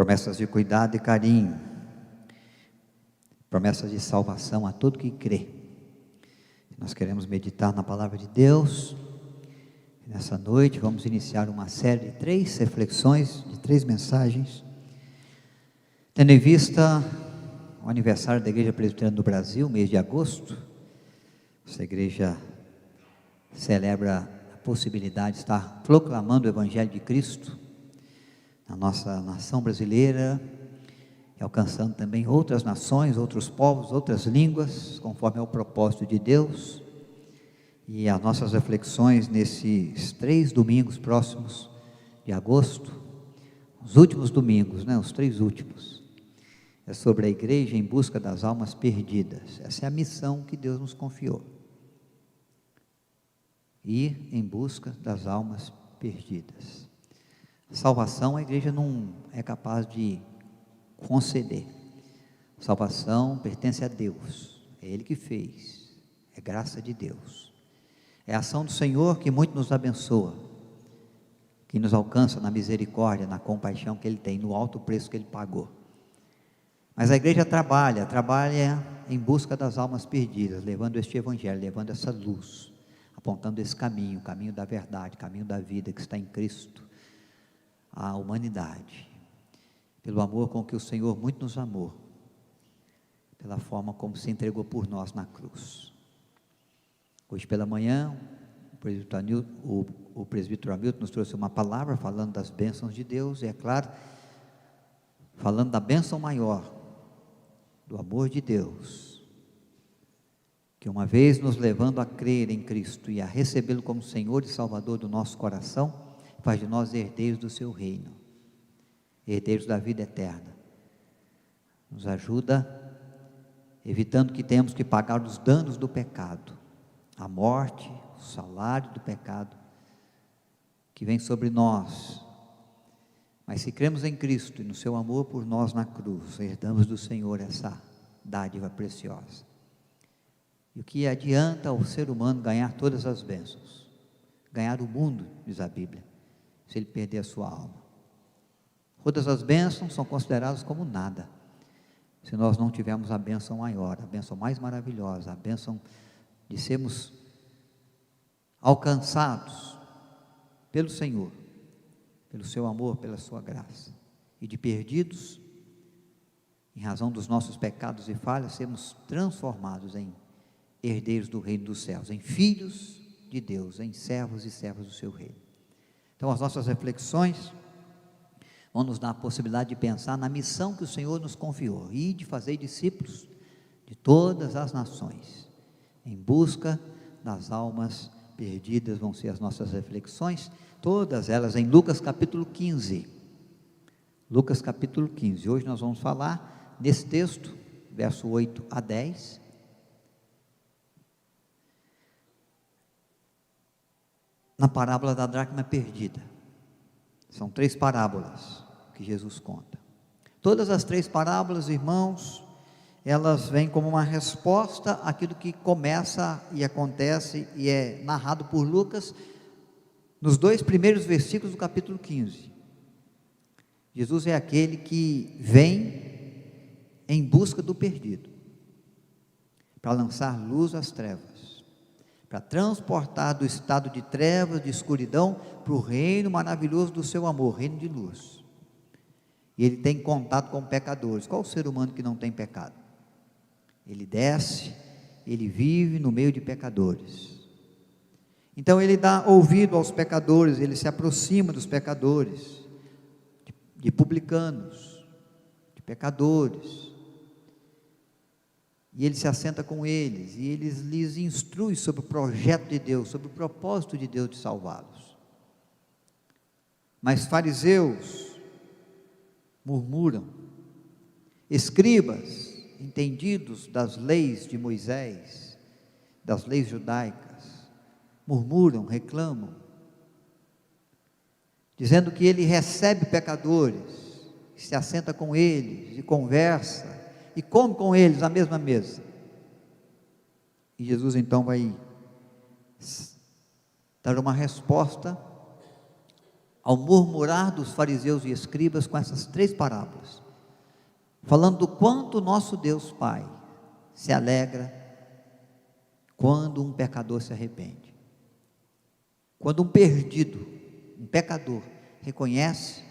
promessas de cuidado e carinho, promessas de salvação a todo que crê. Nós queremos meditar na palavra de Deus. Nessa noite vamos iniciar uma série de 3 reflexões, de 3 mensagens, tendo em vista o aniversário da Igreja Presbiteriana do Brasil, mês de agosto. Essa igreja celebra a possibilidade de estar proclamando o Evangelho de Cristo na nossa nação brasileira, e alcançando também outras nações, outros povos, outras línguas, conforme é o propósito de Deus. E as nossas reflexões nesses 3 domingos próximos de agosto, os últimos domingos, os 3 últimos, é sobre a igreja em busca das almas perdidas. Essa é a missão que Deus nos confiou: ir em busca das almas perdidas. Salvação a igreja não é capaz de conceder. Salvação pertence a Deus, é Ele que fez, é graça de Deus, é a ação do Senhor que muito nos abençoa, que nos alcança na misericórdia, na compaixão que Ele tem, no alto preço que Ele pagou. Mas a igreja trabalha em busca das almas perdidas, levando este Evangelho, levando essa luz, apontando esse caminho, o caminho da verdade, o caminho da vida que está em Cristo, à humanidade, pelo amor com que o Senhor muito nos amou, pela forma como se entregou por nós na cruz. Hoje pela manhã, o presbítero Hamilton nos trouxe uma palavra falando das bênçãos de Deus, e é claro, falando da bênção maior, do amor de Deus, que uma vez nos levando a crer em Cristo e a recebê-lo como Senhor e Salvador do nosso coração, faz de nós herdeiros do seu reino, herdeiros da vida eterna. Nos ajuda, evitando que tenhamos que pagar os danos do pecado, a morte, o salário do pecado, que vem sobre nós. Mas se cremos em Cristo e no seu amor por nós na cruz, herdamos do Senhor essa dádiva preciosa. E o que adianta ao ser humano ganhar todas as bênçãos, ganhar o mundo, diz a Bíblia, se ele perder a sua alma? Todas as bênçãos são consideradas como nada, se nós não tivermos a bênção maior, a bênção mais maravilhosa, a bênção de sermos alcançados pelo Senhor, pelo seu amor, pela sua graça, e de perdidos, em razão dos nossos pecados e falhas, sermos transformados em herdeiros do reino dos céus, em filhos de Deus, em servos e servas do seu reino. Então as nossas reflexões vão nos dar a possibilidade de pensar na missão que o Senhor nos confiou, e de fazer discípulos de todas as nações, em busca das almas perdidas. Vão ser as nossas reflexões, todas elas em Lucas capítulo 15, Lucas capítulo 15, hoje nós vamos falar nesse texto, verso 8 a 10, na parábola da dracma perdida. São 3 parábolas que Jesus conta. Todas as 3 parábolas, irmãos, elas vêm como uma resposta àquilo que começa e acontece e é narrado por Lucas nos 2 primeiros versículos do capítulo 15. Jesus é aquele que vem em busca do perdido, para lançar luz às trevas, para transportar do estado de trevas, de escuridão, para o reino maravilhoso do seu amor, reino de luz. E ele tem contato com pecadores. Qual o ser humano que não tem pecado? Ele desce, ele vive no meio de pecadores. Então ele dá ouvido aos pecadores, ele se aproxima dos pecadores, de publicanos, de pecadores, e ele se assenta com eles, e ele lhes instrui sobre o projeto de Deus, sobre o propósito de Deus de salvá-los. Mas fariseus murmuram, escribas, entendidos das leis de Moisés, das leis judaicas, murmuram, reclamam, dizendo que ele recebe pecadores, se assenta com eles e conversa, e come com eles à mesma mesa. E Jesus então vai dar uma resposta ao murmurar dos fariseus e escribas com essas 3 parábolas, falando do quanto o nosso Deus Pai se alegra quando um pecador se arrepende. Quando um perdido, um pecador, reconhece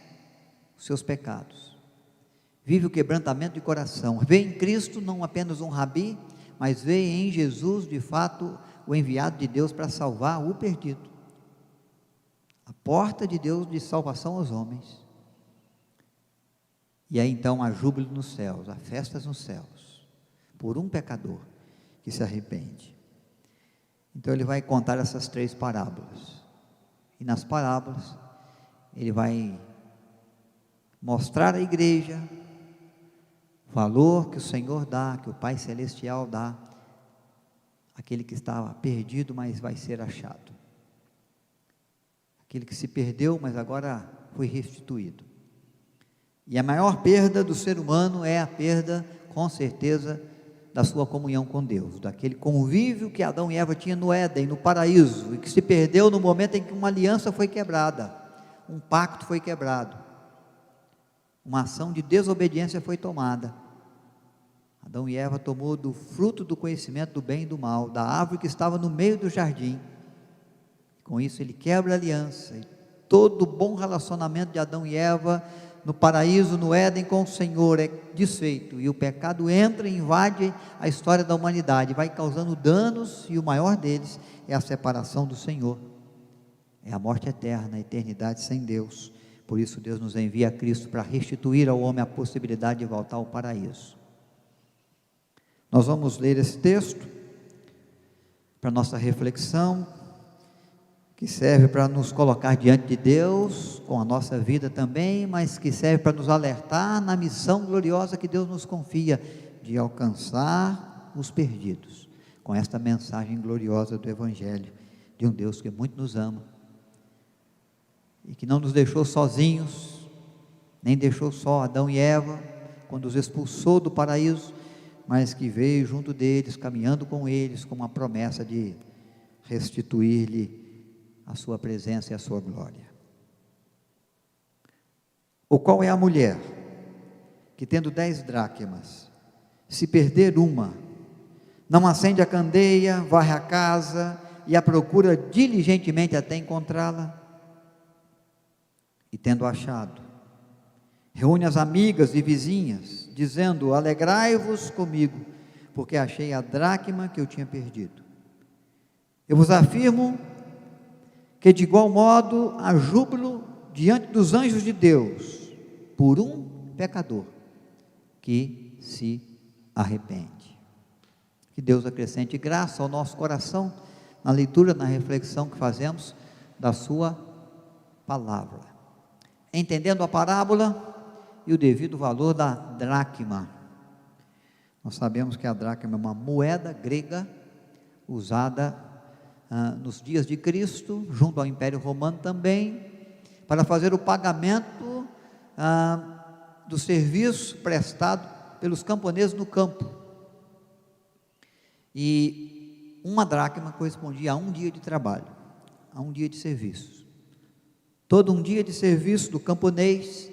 os seus pecados, vive o quebrantamento de coração, vê em Cristo não apenas um rabi, mas vê em Jesus, de fato, o enviado de Deus para salvar o perdido, a porta de Deus de salvação aos homens. E aí então há júbilo nos céus, há festas nos céus, por um pecador que se arrepende. Então ele vai contar essas 3 parábolas, e nas parábolas ele vai mostrar à igreja o valor que o Senhor dá, que o Pai Celestial dá, aquele que estava perdido, mas vai ser achado, aquele que se perdeu, mas agora foi restituído. E a maior perda do ser humano é a perda, com certeza, da sua comunhão com Deus, daquele convívio que Adão e Eva tinham no Éden, no paraíso, e que se perdeu no momento em que uma aliança foi quebrada, um pacto foi quebrado, uma ação de desobediência foi tomada. Adão e Eva tomou do fruto do conhecimento do bem e do mal, da árvore que estava no meio do jardim. Com isso ele quebra a aliança, e todo o bom relacionamento de Adão e Eva no paraíso, no Éden com o Senhor é desfeito, e o pecado entra e invade a história da humanidade, vai causando danos, e o maior deles é a separação do Senhor, é a morte eterna, a eternidade sem Deus. Por isso Deus nos envia a Cristo para restituir ao homem a possibilidade de voltar ao paraíso. Nós vamos ler esse texto para nossa reflexão, que serve para nos colocar diante de Deus, com a nossa vida também, mas que serve para nos alertar na missão gloriosa que Deus nos confia, de alcançar os perdidos, com esta mensagem gloriosa do Evangelho, de um Deus que muito nos ama, e que não nos deixou sozinhos, nem deixou só Adão e Eva, quando os expulsou do paraíso, mas que veio junto deles, caminhando com eles, com uma promessa de restituir-lhe a sua presença e a sua glória. O qual é a mulher que, tendo 10 dracmas, se perder uma, não acende a candeia, varre a casa e a procura diligentemente até encontrá-la? E tendo achado, reúne as amigas e vizinhas, dizendo: alegrai-vos comigo, porque achei a dracma que eu tinha perdido. Eu vos afirmo que de igual modo há júbilo diante dos anjos de Deus por um pecador que se arrepende. Que Deus acrescente graça ao nosso coração na leitura, na reflexão que fazemos da sua palavra, entendendo a parábola e o devido valor da dracma. Nós sabemos que a dracma é uma moeda grega usada nos dias de Cristo, junto ao Império Romano também, para fazer o pagamento do serviço prestado pelos camponeses no campo. E uma dracma correspondia a um dia de trabalho, a um dia de serviço. Todo um dia de serviço do camponês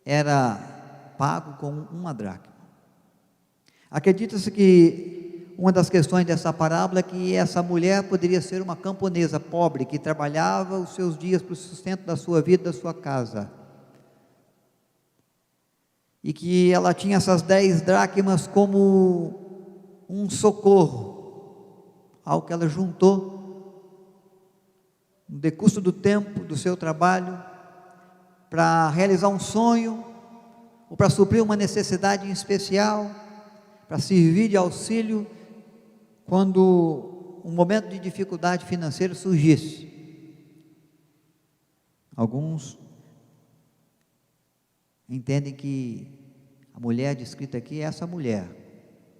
era pago com uma dracma. Acredita-se que uma das questões dessa parábola é que essa mulher poderia ser uma camponesa pobre, que trabalhava os seus dias para o sustento da sua vida, da sua casa, e que ela tinha essas 10 dracmas como um socorro, algo que ela juntou no decurso do tempo, do seu trabalho, para realizar um sonho, ou para suprir uma necessidade em especial, para servir de auxílio quando um momento de dificuldade financeira surgisse. Alguns entendem que a mulher descrita aqui é essa mulher,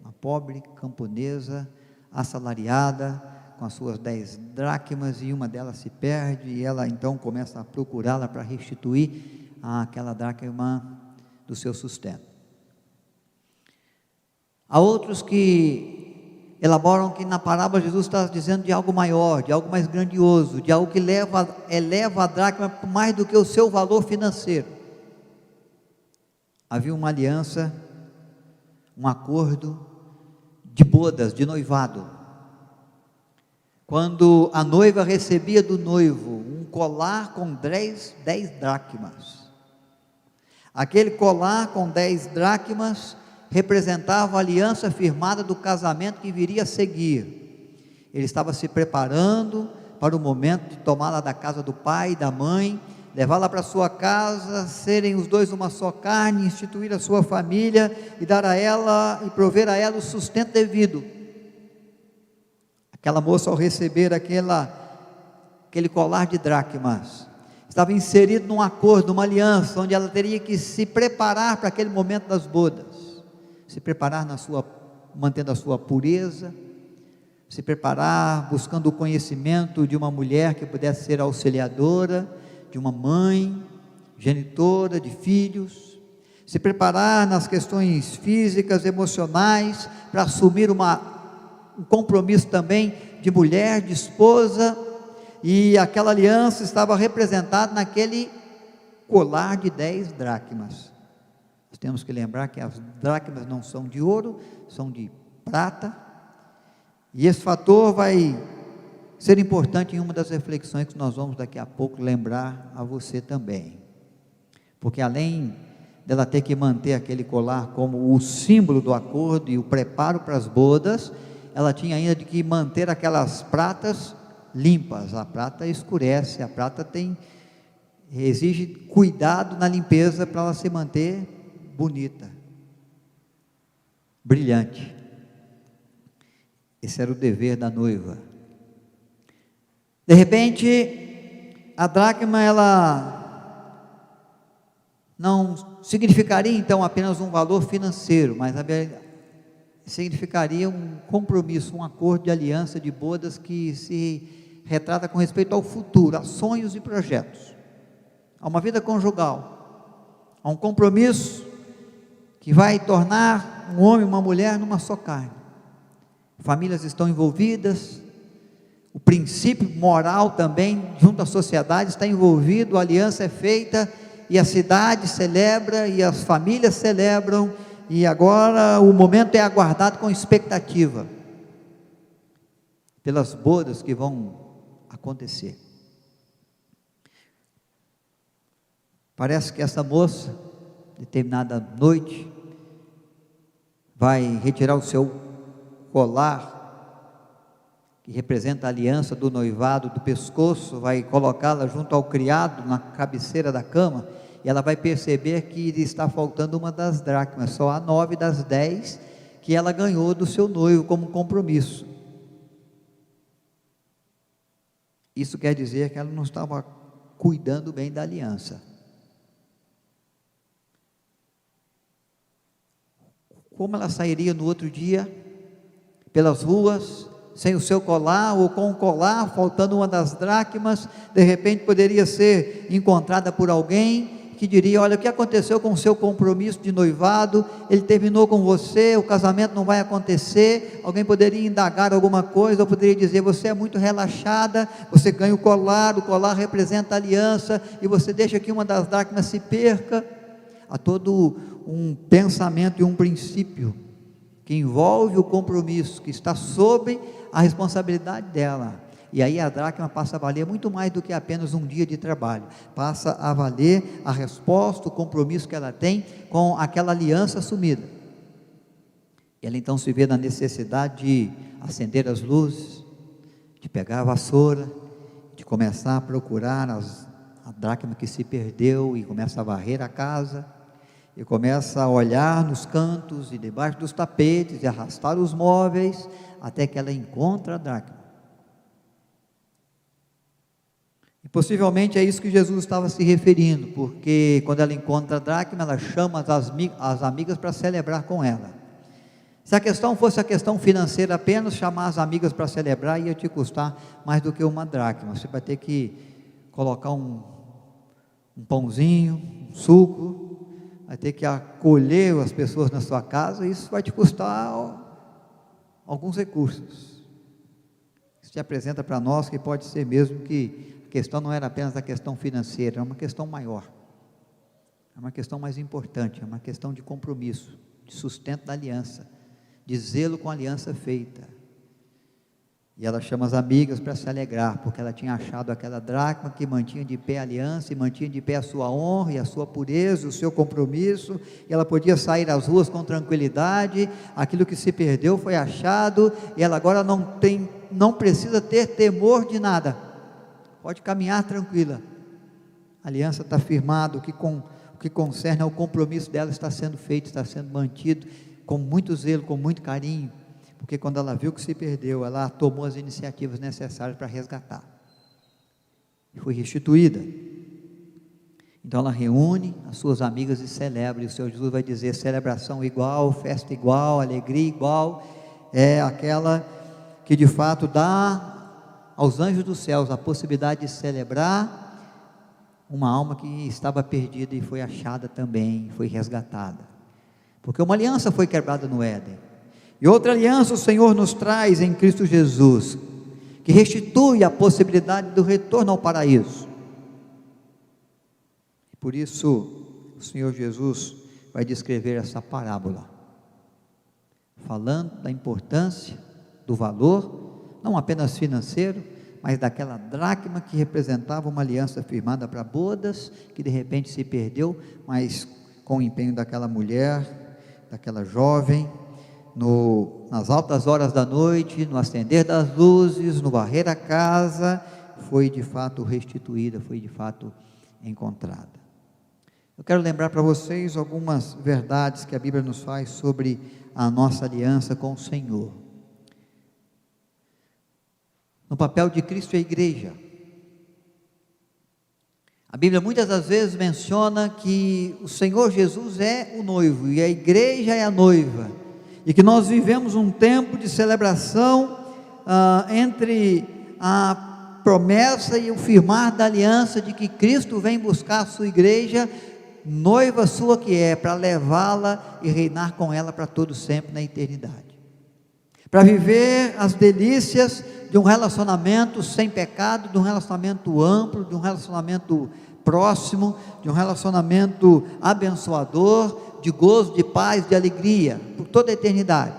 uma pobre camponesa, assalariada, com as suas 10 dracmas, e uma delas se perde, e ela então começa a procurá-la para restituir aquela dracma do seu sustento. Há outros que elaboram que na parábola Jesus está dizendo de algo maior, de algo mais grandioso, de algo que eleva a dracma mais do que o seu valor financeiro. Havia uma aliança, um acordo de bodas, de noivado. Quando a noiva recebia do noivo um colar com 10 dracmas, aquele colar com 10 dracmas representava a aliança firmada do casamento que viria a seguir. Ele estava se preparando para o momento de tomá-la da casa do pai e da mãe, levá-la para sua casa, serem os dois uma só carne, instituir a sua família e dar a ela e prover a ela o sustento devido. Aquela moça, ao receber aquele colar de dracmas, estava inserido num acordo, numa aliança, onde ela teria que se preparar para aquele momento das bodas, se preparar mantendo a sua pureza, se preparar buscando o conhecimento de uma mulher que pudesse ser auxiliadora, de uma mãe, genitora de filhos, se preparar nas questões físicas, emocionais, para assumir um compromisso também de mulher, de esposa, e aquela aliança estava representada naquele colar de 10 dracmas. Nós temos que lembrar que as dracmas não são de ouro, são de prata, e esse fator vai ser importante em uma das reflexões que nós vamos daqui a pouco lembrar a você também, porque além dela ter que manter aquele colar como o símbolo do acordo e o preparo para as bodas, ela tinha ainda de que manter aquelas pratas limpas. A prata escurece, a prata exige cuidado na limpeza para ela se manter bonita, brilhante. Esse era o dever da noiva. De repente, a dracma, ela não significaria então apenas um valor financeiro, mas significaria um compromisso, um acordo de aliança, de bodas, que se retrata com respeito ao futuro, a sonhos e projetos, a uma vida conjugal, a um compromisso que vai tornar um homem e uma mulher numa só carne. Famílias estão envolvidas, o princípio moral também, junto à sociedade, está envolvido, a aliança é feita, e a cidade celebra, e as famílias celebram, e agora o momento é aguardado com expectativa, pelas bodas que vão acontecer. Parece que essa moça, determinada noite, vai retirar o seu colar, que representa a aliança do noivado, do pescoço, vai colocá-la junto ao criado, na cabeceira da cama, e ela vai perceber que está faltando uma das dracmas, só há 9 das 10 que ela ganhou do seu noivo como compromisso. Isso quer dizer que ela não estava cuidando bem da aliança. Como ela sairia no outro dia, pelas ruas, sem o seu colar, ou com o colar, faltando uma das dracmas, de repente poderia ser encontrada por alguém, que diria: olha, o que aconteceu com o seu compromisso de noivado, ele terminou com você, o casamento não vai acontecer. Alguém poderia indagar alguma coisa, ou poderia dizer: você é muito relaxada, você ganha o colar representa a aliança, e você deixa que uma das dracmas se perca. Há todo um pensamento e um princípio que envolve o compromisso, que está sob a responsabilidade dela, e aí a dracma passa a valer muito mais do que apenas um dia de trabalho, passa a valer a resposta, o compromisso que ela tem com aquela aliança assumida. Ela então se vê na necessidade de acender as luzes, de pegar a vassoura, de começar a procurar a dracma que se perdeu, e começa a varrer a casa, e começa a olhar nos cantos e debaixo dos tapetes, e arrastar os móveis, até que ela encontra a dracma. E possivelmente é isso que Jesus estava se referindo, porque quando ela encontra a dracma, ela chama as amigas para celebrar com ela. Se a questão fosse a questão financeira apenas, chamar as amigas para celebrar ia te custar mais do que uma dracma. Você vai ter que colocar um pãozinho, um suco, vai ter que acolher as pessoas na sua casa, e isso vai te custar alguns recursos. Isso te apresenta para nós que pode ser mesmo que a questão não era apenas a questão financeira, é uma questão maior, é uma questão mais importante, é uma questão de compromisso, de sustento da aliança, de zelo com a aliança feita. E ela chama as amigas para se alegrar, porque ela tinha achado aquela dracma que mantinha de pé a aliança, e mantinha de pé a sua honra, e a sua pureza, o seu compromisso, e ela podia sair às ruas com tranquilidade. Aquilo que se perdeu foi achado, e ela agora não precisa ter temor de nada, pode caminhar tranquila, a aliança está firmada, o que concerne ao compromisso dela está sendo feito, está sendo mantido, com muito zelo, com muito carinho, porque quando ela viu que se perdeu, ela tomou as iniciativas necessárias para resgatar, e foi restituída. Então ela reúne as suas amigas e celebra, e o Senhor Jesus vai dizer: celebração igual, festa igual, alegria igual, é aquela que de fato dá aos anjos dos céus a possibilidade de celebrar uma alma que estava perdida e foi achada também, foi resgatada, porque uma aliança foi quebrada no Éden, e outra aliança o Senhor nos traz em Cristo Jesus, que restitui a possibilidade do retorno ao paraíso. Por isso o Senhor Jesus vai descrever essa parábola, falando da importância, do valor, não apenas financeiro, mas daquela dracma que representava uma aliança firmada para bodas, que de repente se perdeu, mas com o empenho daquela mulher, daquela jovem, nas altas horas da noite, no acender das luzes, no varrer a casa, foi de fato restituída, foi de fato encontrada. Eu quero lembrar para vocês algumas verdades que a Bíblia nos faz sobre a nossa aliança com o Senhor. No papel de Cristo e a igreja, a Bíblia muitas das vezes menciona que o Senhor Jesus é o noivo e a igreja é a noiva, e que nós vivemos um tempo de celebração entre a promessa e o firmar da aliança de que Cristo vem buscar a sua igreja, noiva sua que é, para levá-la e reinar com ela para todo sempre na eternidade, para viver as delícias de um relacionamento sem pecado, de um relacionamento amplo, de um relacionamento próximo, de um relacionamento abençoador, de gozo, de paz, de alegria, por toda a eternidade.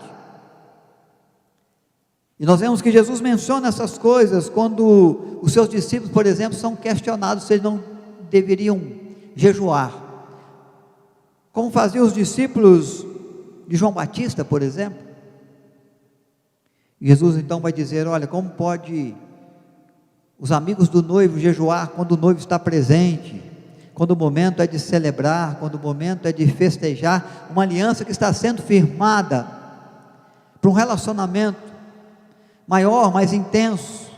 E nós vemos que Jesus menciona essas coisas quando os seus discípulos, por exemplo, são questionados se eles não deveriam jejuar, como faziam os discípulos de João Batista, por exemplo. Jesus então vai dizer: olha, como pode os amigos do noivo jejuar quando o noivo está presente, quando o momento é de celebrar, quando o momento é de festejar uma aliança que está sendo firmada para um relacionamento maior, mais intenso,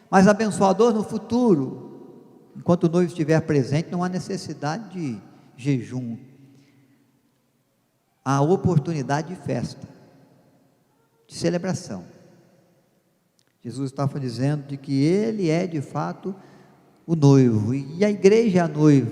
mais abençoador no futuro. Enquanto o noivo estiver presente, não há necessidade de jejum, há oportunidade de festa, de celebração. Jesus estava dizendo de que Ele é de fato o noivo, e a igreja é a noiva.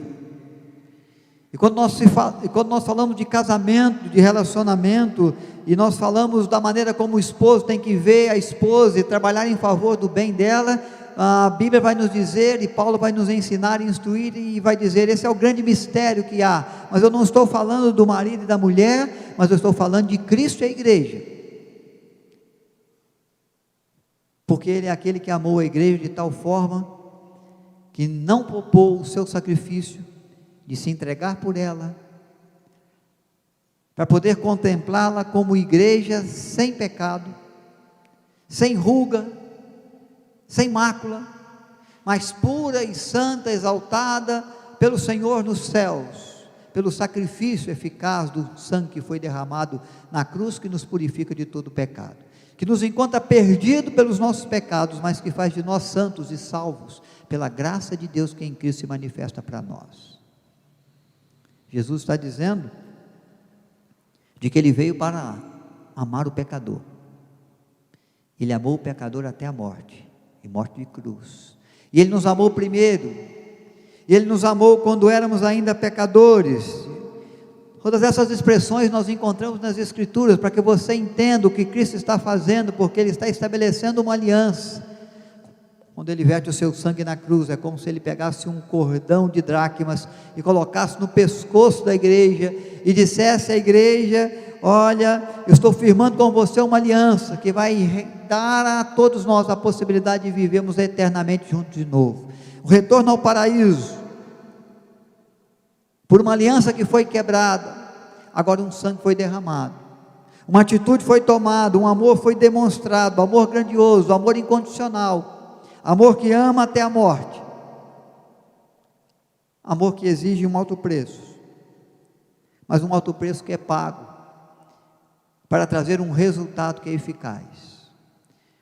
E quando nós falamos de casamento, de relacionamento, e nós falamos da maneira como o esposo tem que ver a esposa e trabalhar em favor do bem dela, a Bíblia vai nos dizer, e Paulo vai nos ensinar, instruir, e vai dizer: esse é o grande mistério que há. Mas eu não estou falando do marido e da mulher, mas eu estou falando de Cristo e a igreja, porque Ele é aquele que amou a igreja de tal forma que não poupou o seu sacrifício de se entregar por ela, para poder contemplá-la como igreja sem pecado, sem ruga, sem mácula, mas pura e santa, exaltada pelo Senhor nos céus, pelo sacrifício eficaz do sangue que foi derramado na cruz, que nos purifica de todo pecado, que nos encontra perdido pelos nossos pecados, mas que faz de nós santos e salvos pela graça de Deus que em Cristo se manifesta para nós. Jesus está dizendo de que Ele veio para amar o pecador. Ele amou o pecador até a morte, e morte de cruz. E Ele nos amou primeiro. Ele nos amou quando éramos ainda pecadores. Todas essas expressões nós encontramos nas Escrituras, para que você entenda o que Cristo está fazendo, porque Ele está estabelecendo uma aliança. Quando Ele verte o seu sangue na cruz, é como se Ele pegasse um cordão de dracmas e colocasse no pescoço da igreja, e dissesse à igreja: olha, eu estou firmando com você uma aliança, que vai dar a todos nós a possibilidade de vivermos eternamente juntos de novo, o retorno ao paraíso, por uma aliança que foi quebrada. Agora um sangue foi derramado, uma atitude foi tomada, um amor foi demonstrado, amor grandioso, amor incondicional, amor que ama até a morte, amor que exige um alto preço, mas um alto preço que é pago, para trazer um resultado que é eficaz,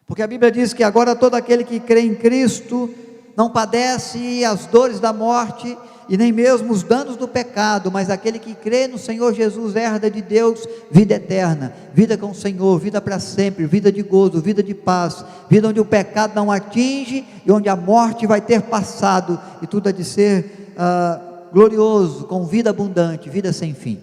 porque a Bíblia diz que agora todo aquele que crê em Cristo não padece as dores da morte, e nem mesmo os danos do pecado, mas aquele que crê no Senhor Jesus herda de Deus vida eterna, vida com o Senhor, vida para sempre, vida de gozo, vida de paz, vida onde o pecado não atinge, e onde a morte vai ter passado, e tudo há de ser glorioso, com vida abundante, vida sem fim.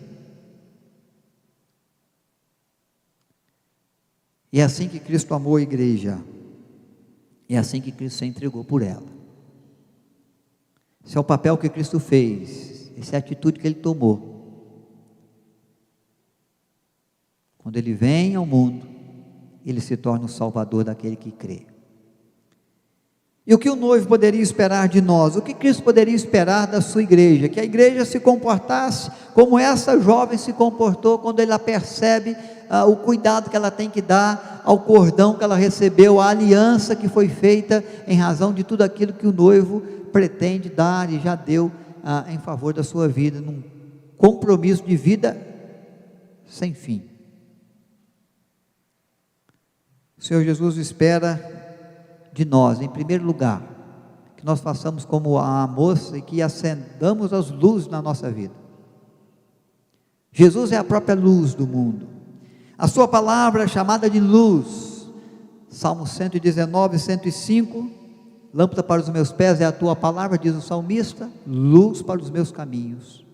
E é assim que Cristo amou a igreja, é assim que Cristo se entregou por ela. Esse é o papel que Cristo fez, essa é a atitude que Ele tomou. Quando Ele vem ao mundo, Ele se torna o Salvador daquele que crê. E o que o noivo poderia esperar de nós? O que Cristo poderia esperar da sua igreja? Que a igreja se comportasse como essa jovem se comportou, quando ela percebe o cuidado que ela tem que dar ao cordão que ela recebeu, à aliança que foi feita em razão de tudo aquilo que o noivo pretende dar e já deu em favor da sua vida, num compromisso de vida sem fim. O Senhor Jesus espera de nós, em primeiro lugar, que nós façamos como a moça e que acendamos as luzes na nossa vida. Jesus é a própria luz do mundo, a sua palavra é chamada de luz. Salmo 119, 105, lâmpada para os meus pés é a tua palavra, diz o salmista, luz para os meus caminhos.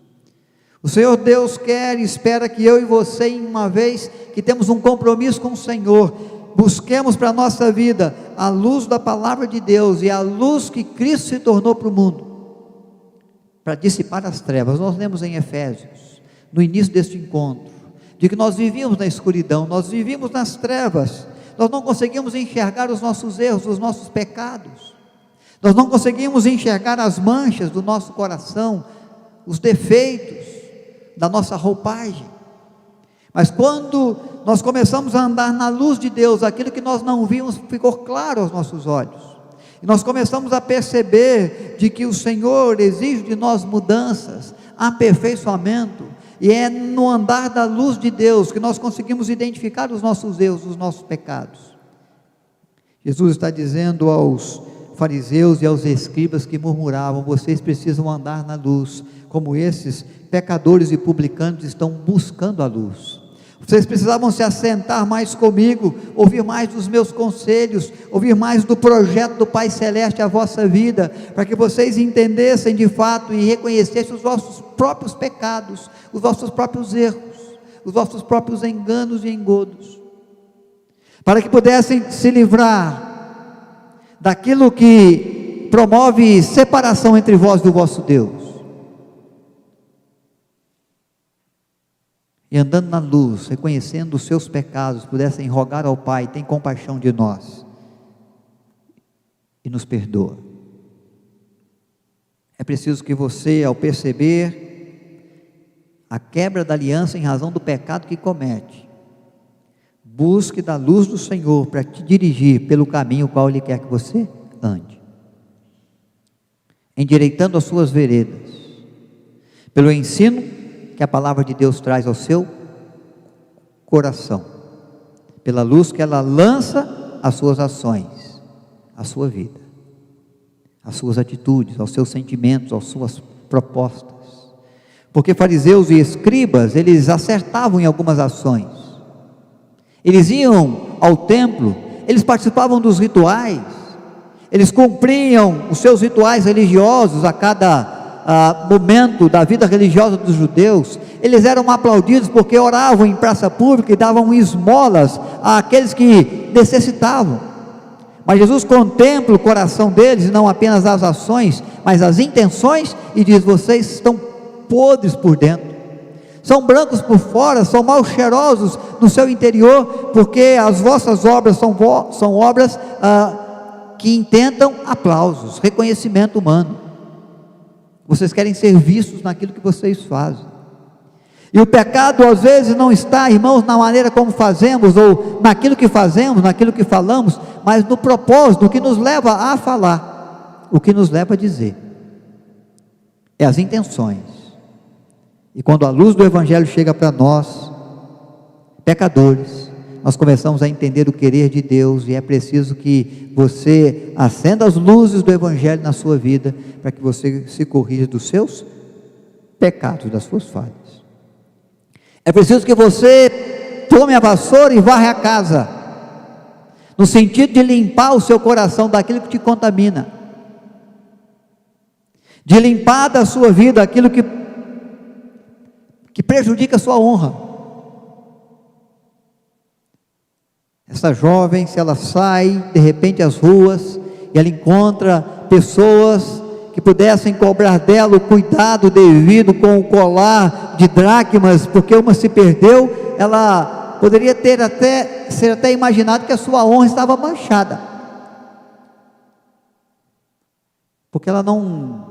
O Senhor Deus quer e espera que eu e você, uma vez que temos um compromisso com o Senhor, busquemos para a nossa vida a luz da palavra de Deus, e a luz que Cristo se tornou para o mundo, para dissipar as trevas. Nós lemos em Efésios, no início deste encontro, de que nós vivíamos na escuridão, nós vivíamos nas trevas, nós não conseguimos enxergar os nossos erros, os nossos pecados, nós não conseguimos enxergar as manchas do nosso coração, os defeitos da nossa roupagem. Mas quando nós começamos a andar na luz de Deus, aquilo que nós não vimos ficou claro aos nossos olhos, e nós começamos a perceber de que o Senhor exige de nós mudanças, aperfeiçoamento, e é no andar da luz de Deus que nós conseguimos identificar os nossos erros, os nossos pecados. Jesus está dizendo aos fariseus e aos escribas que murmuravam: vocês precisam andar na luz, como esses pecadores e publicanos estão buscando a luz. Vocês precisavam se assentar mais comigo, ouvir mais dos meus conselhos, ouvir mais do projeto do Pai Celeste à vossa vida, para que vocês entendessem de fato e reconhecessem os vossos próprios pecados, os vossos próprios erros, os vossos próprios enganos e engodos, para que pudessem se livrar daquilo que promove separação entre vós e o vosso Deus, e andando na luz, reconhecendo os seus pecados, pudessem rogar ao Pai: tem compaixão de nós e nos perdoa. É preciso que você, ao perceber a quebra da aliança em razão do pecado que comete, busque da luz do Senhor para te dirigir pelo caminho qual Ele quer que você ande, endireitando as suas veredas, pelo ensino que a palavra de Deus traz ao seu coração, pela luz que ela lança às suas ações, à sua vida, às suas atitudes, aos seus sentimentos, às suas propostas. Porque fariseus e escribas, eles acertavam em algumas ações, eles iam ao templo, eles participavam dos rituais, eles cumpriam os seus rituais religiosos a cada momento da vida religiosa dos judeus, eles eram aplaudidos porque oravam em praça pública e davam esmolas àqueles que necessitavam. Mas Jesus contempla o coração deles, e não apenas as ações, mas as intenções, e diz: vocês estão podres por dentro, são brancos por fora, são mal cheirosos no seu interior, porque as vossas obras são obras que intentam aplausos, reconhecimento humano. Vocês querem ser vistos naquilo que vocês fazem. E o pecado às vezes não está, irmãos, na maneira como fazemos, ou naquilo que fazemos, naquilo que falamos, mas no propósito, o que nos leva a falar, o que nos leva a dizer, é as intenções. E quando a luz do Evangelho chega para nós, pecadores, nós começamos a entender o querer de Deus, e é preciso que você acenda as luzes do Evangelho na sua vida, para que você se corrija dos seus pecados, das suas falhas. É preciso que você tome a vassoura e varre a casa, no sentido de limpar o seu coração daquilo que te contamina, de limpar da sua vida aquilo que prejudica a sua honra. Essa jovem, se ela sai de repente às ruas, e ela encontra pessoas que pudessem cobrar dela o cuidado devido com o colar de dracmas, porque uma se perdeu, ela poderia ser até imaginado que a sua honra estava manchada, porque ela não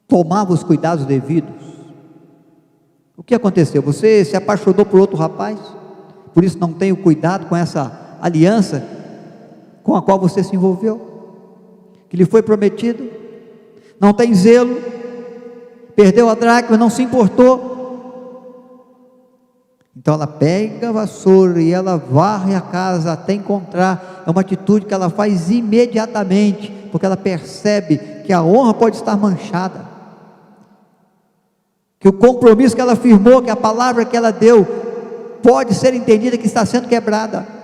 tomava os cuidados devidos. O que aconteceu? Você se apaixonou por outro rapaz, por isso não tem o cuidado com essa aliança com a qual você se envolveu, que lhe foi prometido, não tem zelo, perdeu a dracma, não se importou. Então ela pega a vassoura e ela varre a casa até encontrar. É uma atitude que ela faz imediatamente, porque ela percebe que a honra pode estar manchada, que o compromisso que ela firmou, que a palavra que ela deu, pode ser entendida que está sendo quebrada.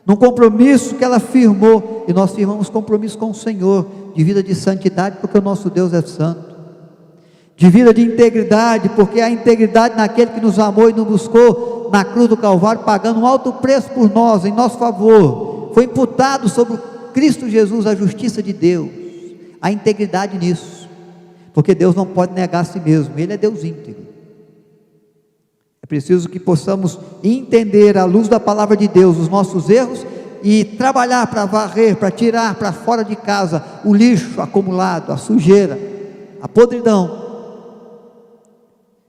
Num compromisso que ela firmou, e nós firmamos compromisso com o Senhor, de vida de santidade, porque o nosso Deus é santo, de vida de integridade, porque há integridade naquele que nos amou e nos buscou na cruz do Calvário, pagando um alto preço por nós, em nosso favor. Foi imputado sobre Cristo Jesus a justiça de Deus, a integridade nisso, porque Deus não pode negar a si mesmo, Ele é Deus íntegro. É preciso que possamos entender, à luz da palavra de Deus, os nossos erros, e trabalhar para varrer, para tirar para fora de casa o lixo acumulado, a sujeira, a podridão,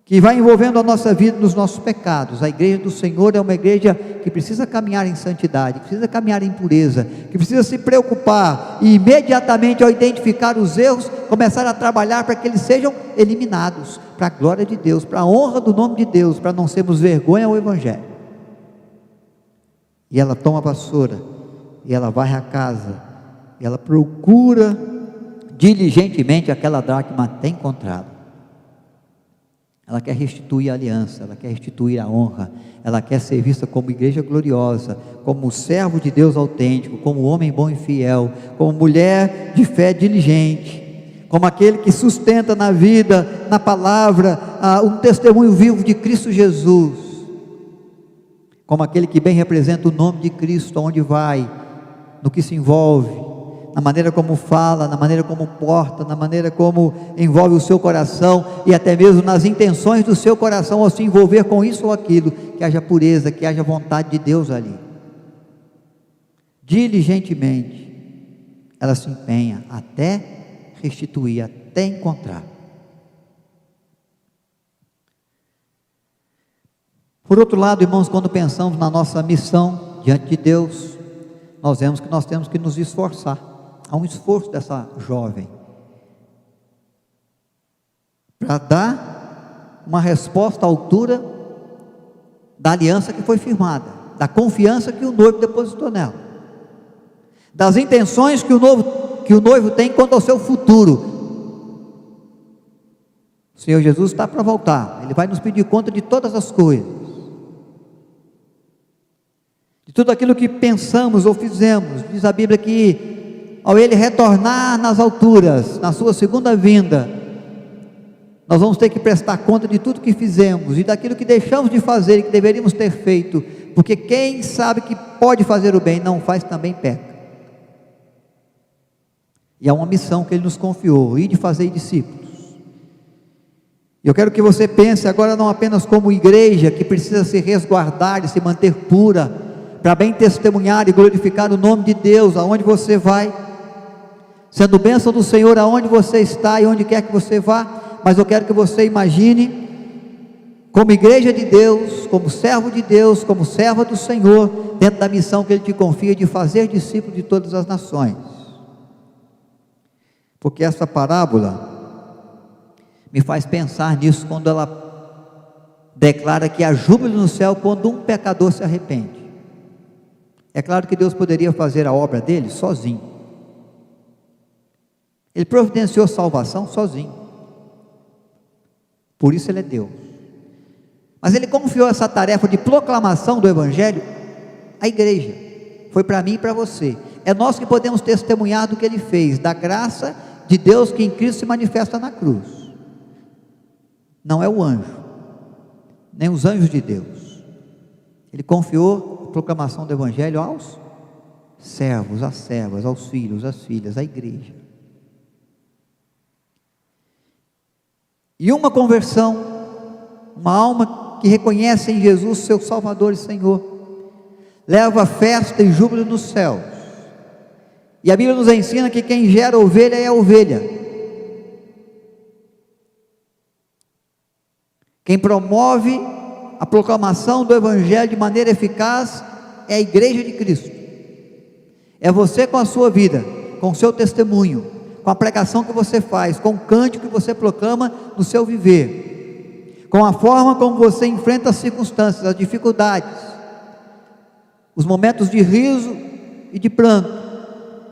que vai envolvendo a nossa vida nos nossos pecados. A igreja do Senhor é uma igreja que precisa caminhar em santidade, que precisa caminhar em pureza, que precisa se preocupar, e imediatamente ao identificar os erros, começar a trabalhar para que eles sejam eliminados, para a glória de Deus, para a honra do nome de Deus, para não sermos vergonha ao Evangelho. E ela toma a vassoura, e ela varre a casa, e ela procura diligentemente aquela dracma até encontrá-la. Ela quer restituir a aliança, ela quer restituir a honra, ela quer ser vista como igreja gloriosa, como servo de Deus autêntico, como homem bom e fiel, como mulher de fé diligente, como aquele que sustenta na vida, na palavra, um testemunho vivo de Cristo Jesus, como aquele que bem representa o nome de Cristo, aonde vai, no que se envolve, na maneira como fala, na maneira como porta, na maneira como envolve o seu coração, e até mesmo nas intenções do seu coração, ao se envolver com isso ou aquilo, que haja pureza, que haja vontade de Deus ali. Diligentemente, ela se empenha até restituir, até encontrar. Por outro lado, irmãos, quando pensamos na nossa missão diante de Deus, nós vemos que nós temos que nos esforçar. Há um esforço dessa jovem para dar uma resposta à altura da aliança que foi firmada, da confiança que o noivo depositou nela, das intenções que o noivo tem quanto ao seu futuro. O Senhor Jesus está para voltar, Ele vai nos pedir conta de todas as coisas, de tudo aquilo que pensamos ou fizemos. Diz a Bíblia que ao Ele retornar nas alturas, na sua segunda vinda, nós vamos ter que prestar conta de tudo que fizemos e daquilo que deixamos de fazer e que deveríamos ter feito, porque quem sabe que pode fazer o bem, não faz, também peca. E há uma missão que Ele nos confiou, ir de fazer discípulos. Eu quero que você pense agora não apenas como igreja, que precisa se resguardar e se manter pura, para bem testemunhar e glorificar o nome de Deus, aonde você vai, sendo bênção do Senhor aonde você está e onde quer que você vá, mas eu quero que você imagine, como igreja de Deus, como servo de Deus, como serva do Senhor, dentro da missão que Ele te confia de fazer discípulos de todas as nações. Porque essa parábola me faz pensar nisso, quando ela declara que há júbilo no céu quando um pecador se arrepende. É claro que Deus poderia fazer a obra dele sozinho, Ele providenciou salvação sozinho, por isso Ele é Deus, mas Ele confiou essa tarefa de proclamação do Evangelho à igreja, foi para mim e para você, é nós que podemos testemunhar do que Ele fez, da graça de Deus que em Cristo se manifesta na cruz. Não é o anjo, nem os anjos de Deus. Ele confiou a proclamação do Evangelho aos servos, às servas, aos filhos, às filhas, à igreja. E uma conversão, uma alma que reconhece em Jesus seu Salvador e Senhor, leva festa e júbilo nos céus. E a Bíblia nos ensina que quem gera ovelha é a ovelha. Quem promove a proclamação do Evangelho de maneira eficaz é a igreja de Cristo. É você com a sua vida, com o seu testemunho, com a pregação que você faz, com o cântico que você proclama no seu viver, com a forma como você enfrenta as circunstâncias, as dificuldades, os momentos de riso e de pranto,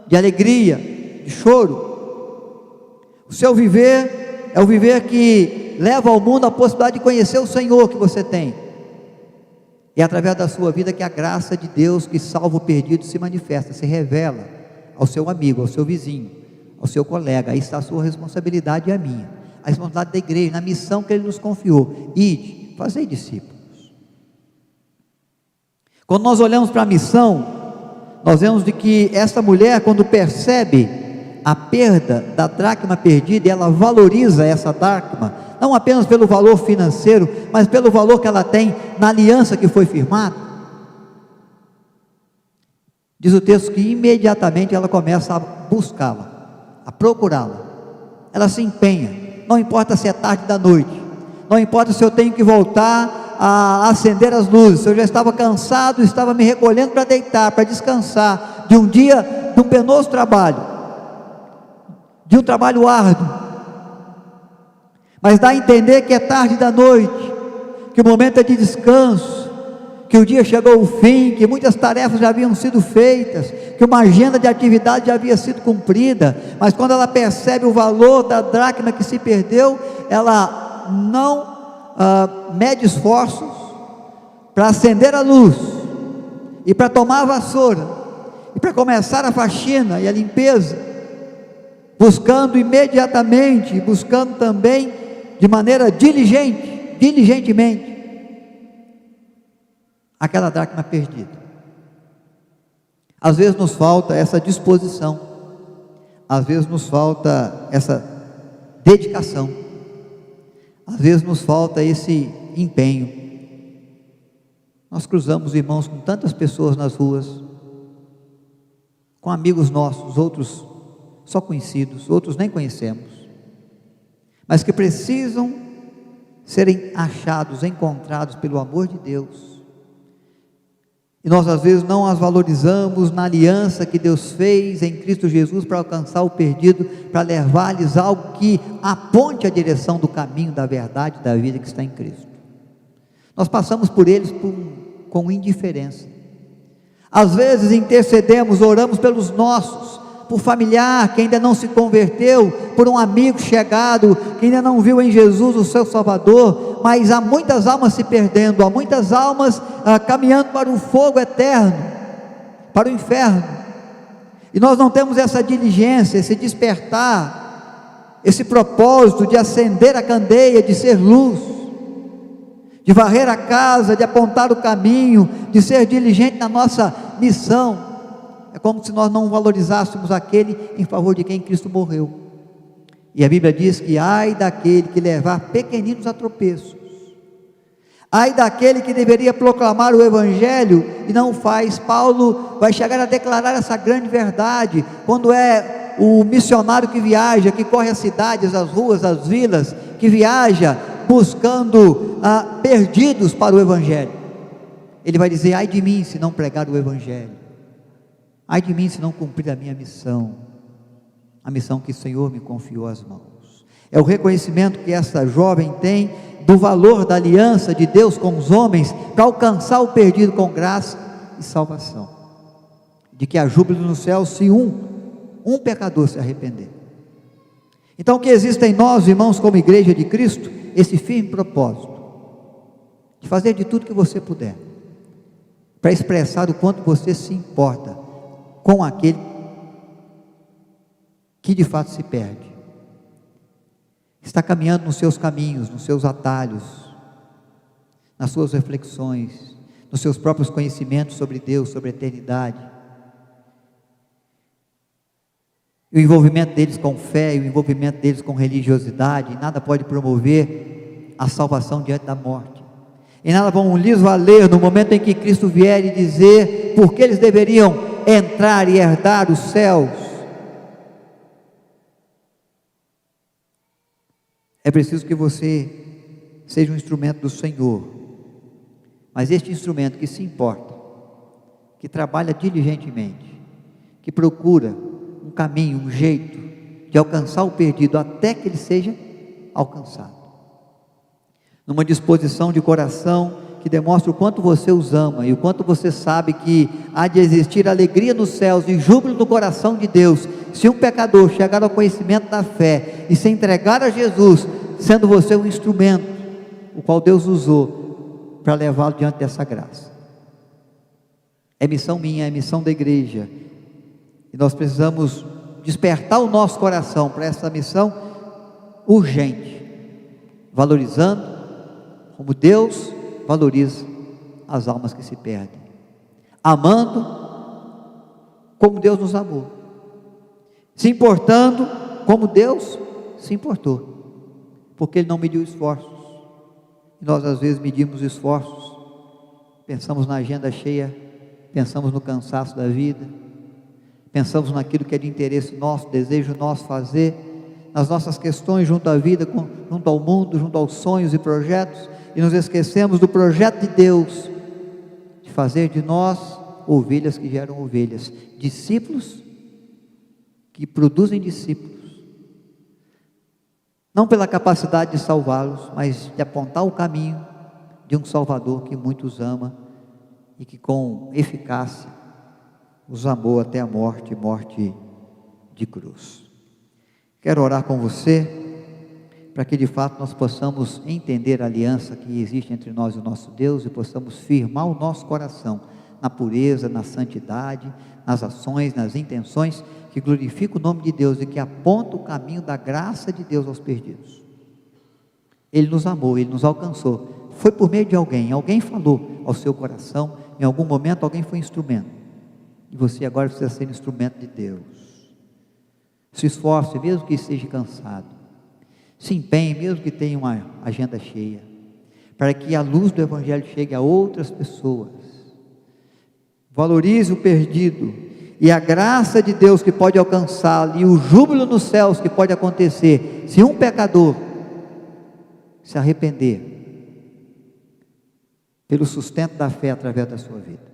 de alegria, de choro. O seu viver é o viver que leva ao mundo a possibilidade de conhecer o Senhor que você tem. É através da sua vida que a graça de Deus que salva o perdido se manifesta, se revela ao seu amigo, ao seu vizinho, ao seu colega. Aí está a sua responsabilidade e a minha, a responsabilidade da igreja, na missão que Ele nos confiou: ide, fazei discípulos. Quando nós olhamos para a missão, nós vemos de que essa mulher, quando percebe a perda da dracma perdida, ela valoriza essa dracma, não apenas pelo valor financeiro, mas pelo valor que ela tem na aliança que foi firmada. Diz o texto que imediatamente ela começa a buscá-la, a procurá-la. Ela se empenha, não importa se é tarde da noite, não importa se eu tenho que voltar a acender as luzes, se eu já estava cansado, estava me recolhendo para deitar, para descansar, de um dia, de um penoso trabalho, de um trabalho árduo, mas dá a entender que é tarde da noite, que o momento é de descanso, que o dia chegou ao fim, que muitas tarefas já haviam sido feitas, que uma agenda de atividade já havia sido cumprida, mas quando ela percebe o valor da dracma que se perdeu, ela não mede esforços para acender a luz, e para tomar a vassoura, e para começar a faxina e a limpeza, buscando imediatamente, buscando também de maneira diligentemente, aquela dracma perdida. Às vezes nos falta essa disposição, às vezes nos falta essa dedicação, às vezes nos falta esse empenho. Nós cruzamos, irmãos, com tantas pessoas nas ruas, com amigos nossos, outros só conhecidos, outros nem conhecemos, mas que precisam serem achados, encontrados pelo amor de Deus, e nós às vezes não as valorizamos na aliança que Deus fez em Cristo Jesus para alcançar o perdido, para levar-lhes algo que aponte a direção do caminho, da verdade, da vida que está em Cristo. Nós passamos por eles com indiferença. Às vezes intercedemos, oramos pelos nossos, por familiar que ainda não se converteu, por um amigo chegado que ainda não viu em Jesus o seu Salvador, mas há muitas almas se perdendo, há muitas almas caminhando para o fogo eterno, para o inferno. e nós não temos essa diligência, esse despertar, esse propósito de acender a candeia, de ser luz, de varrer a casa, de apontar o caminho, de ser diligente na nossa missão, é como se nós não valorizássemos aquele em favor de quem Cristo morreu. E a Bíblia diz que ai daquele que levar pequeninos a tropeços, ai daquele que deveria proclamar o Evangelho e não o faz. Paulo vai chegar a declarar essa grande verdade, quando é o missionário que viaja, que corre as cidades, as ruas, as vilas, que viaja buscando perdidos para o Evangelho. Ele vai dizer: ai de mim se não pregar o Evangelho, ai de mim se não cumprir a minha missão, a missão que o Senhor me confiou às mãos. É o reconhecimento que essa jovem tem do valor da aliança de Deus com os homens, para alcançar o perdido com graça e salvação, de que há júbilo no céu se um pecador se arrepender. Então que exista em nós, irmãos, como igreja de Cristo, esse firme propósito, de fazer de tudo que você puder, para expressar o quanto você se importa com aquele que de fato se perde, está caminhando nos seus caminhos, nos seus atalhos, nas suas reflexões, nos seus próprios conhecimentos sobre Deus, sobre a eternidade, e o envolvimento deles com fé, e o envolvimento deles com religiosidade, nada pode promover a salvação diante da morte, e nada vão lhes valer no momento em que Cristo vier e dizer por que eles deveriam entrar e herdar os céus. É preciso que você seja um instrumento do Senhor, mas este instrumento que se importa, que trabalha diligentemente, que procura um caminho, um jeito de alcançar o perdido até que ele seja alcançado, numa disposição de coração que demonstra o quanto você os ama e o quanto você sabe que há de existir alegria nos céus e júbilo no coração de Deus, se um pecador chegar ao conhecimento da fé e se entregar a Jesus, sendo você um instrumento, o qual Deus usou para levá-lo diante dessa graça. É missão minha, é missão da igreja, e nós precisamos despertar o nosso coração para essa missão urgente, valorizando como Deus valoriza as almas que se perdem, amando como Deus nos amou, se importando como Deus se importou, porque Ele não mediu esforços, e nós às vezes medimos esforços, pensamos na agenda cheia, pensamos no cansaço da vida, pensamos naquilo que é de interesse nosso, desejo nosso fazer, nas nossas questões junto à vida, junto ao mundo, junto aos sonhos e projetos, e nos esquecemos do projeto de Deus, de fazer de nós ovelhas que geram ovelhas, discípulos que produzem discípulos, não pela capacidade de salvá-los, mas de apontar o caminho de um Salvador que muitos ama e que com eficácia os amou até a morte, morte de cruz. Quero orar com você, para que de fato nós possamos entender a aliança que existe entre nós e o nosso Deus, e possamos firmar o nosso coração na pureza, na santidade, nas ações, nas intenções que glorificam o nome de Deus e que apontam o caminho da graça de Deus aos perdidos. Ele nos amou, Ele nos alcançou, foi por meio de alguém falou ao seu coração, em algum momento alguém foi instrumento, e você agora precisa ser instrumento de Deus. Se esforce, mesmo que esteja cansado, se empenhe, mesmo que tenha uma agenda cheia, para que a luz do Evangelho chegue a outras pessoas. Valorize o perdido, e a graça de Deus que pode alcançá-lo, e o júbilo nos céus que pode acontecer, se um pecador se arrepender, pelo sustento da fé através da sua vida.